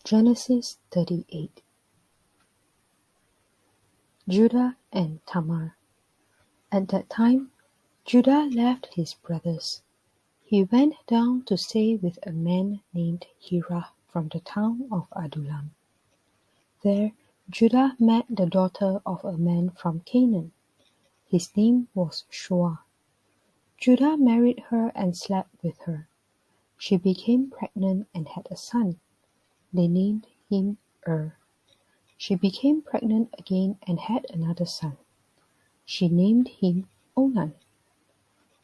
Genesis 38. Judah and Tamar. At that time, Judah left his brothers. He went down to stay with a man named NIrV from the town of Adullam. There, Judah met the daughter of a man from Canaan. His name was Shua. Judah married her and slept with her. She became pregnant and had a son. They named him She became pregnant again and had another son. She named him Onan.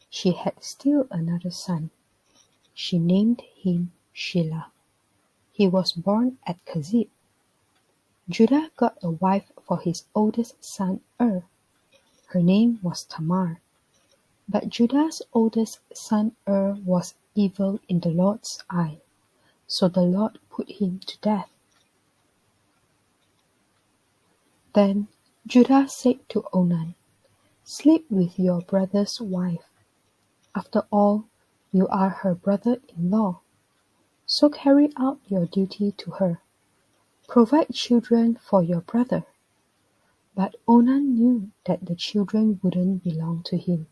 She had still another son. She named him Shelah. He was born at Kezib. Judah got a wife for his oldest son Her name was Tamar. But Judah's oldest son was evil in the Lord's eye, so the Lord put him to death. Then Judah said to Onan, "Sleep with your brother's wife. After all, you are her brother-in-law. So carry out your duty to her. Provide children for your brother." But Onan knew that the children wouldn't belong to him.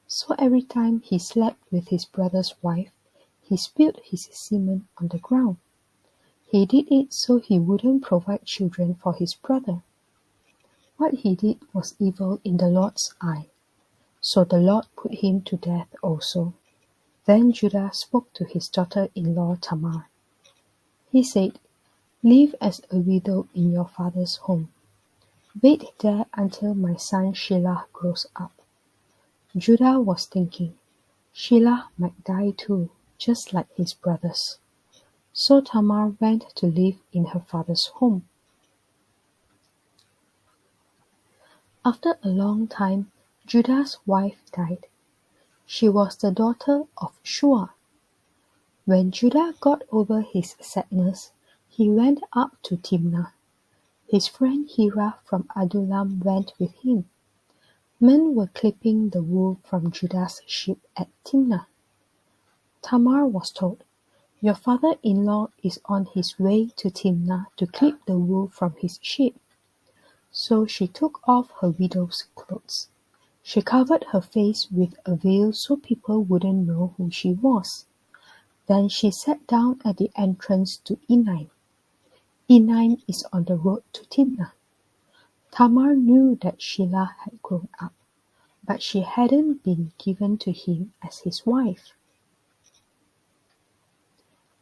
So every time he slept with his brother's wife, he spilled his semen on the ground. He did it so he wouldn't provide children for his brother. What he did was evil in the Lord's eye, so the Lord put him to death also. Then Judah spoke to his daughter-in-law Tamar. He said, "Live as a widow in your father's home. Wait there until my son Shelah grows up." Judah was thinking, Shelah might die too, just like his brothers. So Tamar went to live in her father's home. After a long time, Judah's wife died. She was the daughter of Shua. When Judah got over his sadness, he went up to Timnah. His friend NIrV from Adullam went with him. Men were clipping the wool from Judah's sheep at Timnah. Tamar was told, "Your father-in-law is on his way to Timnah to clip the wool from his sheep." So she took off her widow's clothes. She covered her face with a veil so people wouldn't know who she was. Then she sat down at the entrance to Enaim. Enaim is on the road to Timnah. Tamar knew that Shelah had grown up, but she hadn't been given to him as his wife.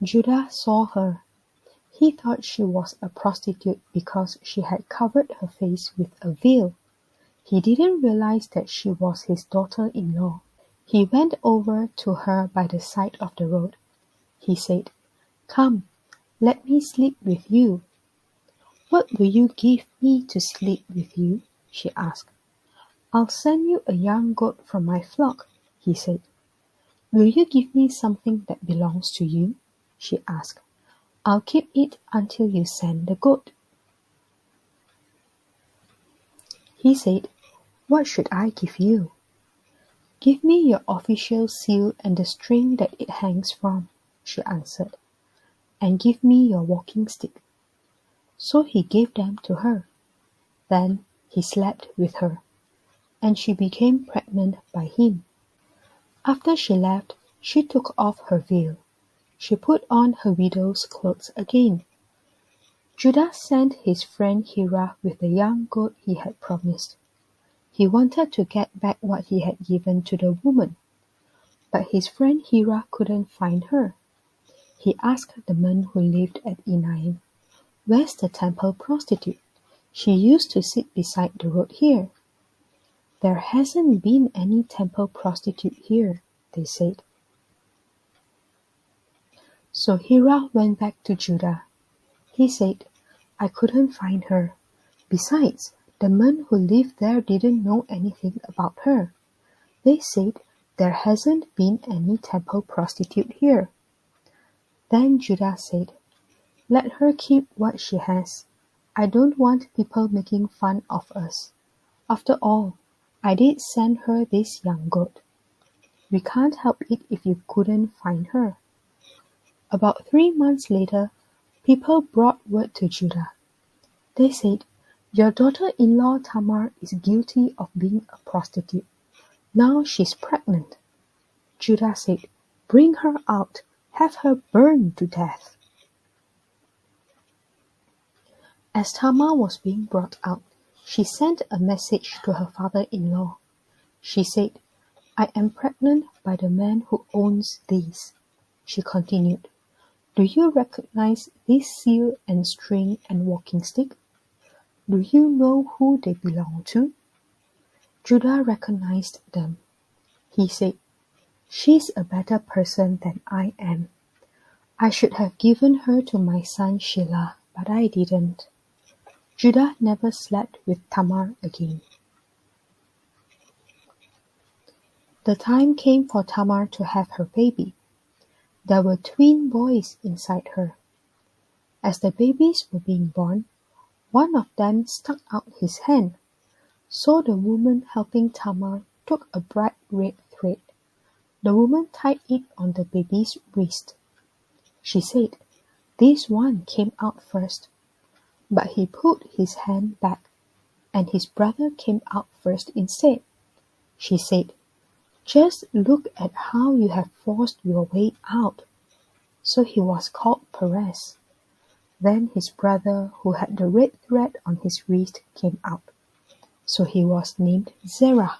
Judah saw her. He thought she was a prostitute because she had covered her face with a veil. He didn't realize that she was his daughter-in-law. He went over to her by the side of the road. He said, "Come, let me sleep with you." "What will you give me to sleep with you?" she asked. "I'll send you a young goat from my flock," he said. "Will you give me something that belongs to you?" she asked. "I'll keep it until you send the goat." He said, "What should I give you?" "Give me your official seal and the string that it hangs from," she answered, "and give me your walking stick." So he gave them to her. Then he slept with her, and she became pregnant by him. After she left, she took off her veil. She put on her widow's clothes again. Judah sent his friend NIrV with the young goat he had promised. He wanted to get back what he had given to the woman, but his friend NIrV couldn't find her. He asked the men who lived at Enaim, "Where's the temple prostitute? She used to sit beside the road here." "There hasn't been any temple prostitute here," they said. So NIrV went back to Judah. He said, "I couldn't find her. Besides, the men who lived there didn't know anything about her. They said there hasn't been any temple prostitute here." Then Judah said, "Let her keep what she has. I don't want people making fun of us. After all, I did send her this young goat. We can't help it if you couldn't find her." About 3 months later, people brought word to Judah. They said, "Your daughter-in-law Tamar is guilty of being a prostitute. Now she's pregnant." Judah said, "Bring her out, have her burned to death." As Tamar was being brought out, she sent a message to her father-in-law. She said, "I am pregnant by the man who owns these." She continued, "Do you recognize this seal and string and walking stick? Do you know who they belong to?" Judah recognized them. He said, "She's a better person than I am. I should have given her to my son Shelah, but I didn't." Judah never slept with Tamar again. The time came for Tamar to have her baby. There were twin boys inside her. As the babies were being born, one of them stuck out his hand. So the woman helping Tamar took a bright red thread. The woman tied it on the baby's wrist. She said, "This one came out first." But he put his hand back, and his brother came out first instead. She said, "Just look at how you have forced your way out." So he was called Perez. Then his brother, who had the red thread on his wrist, came out. So he was named Zerah.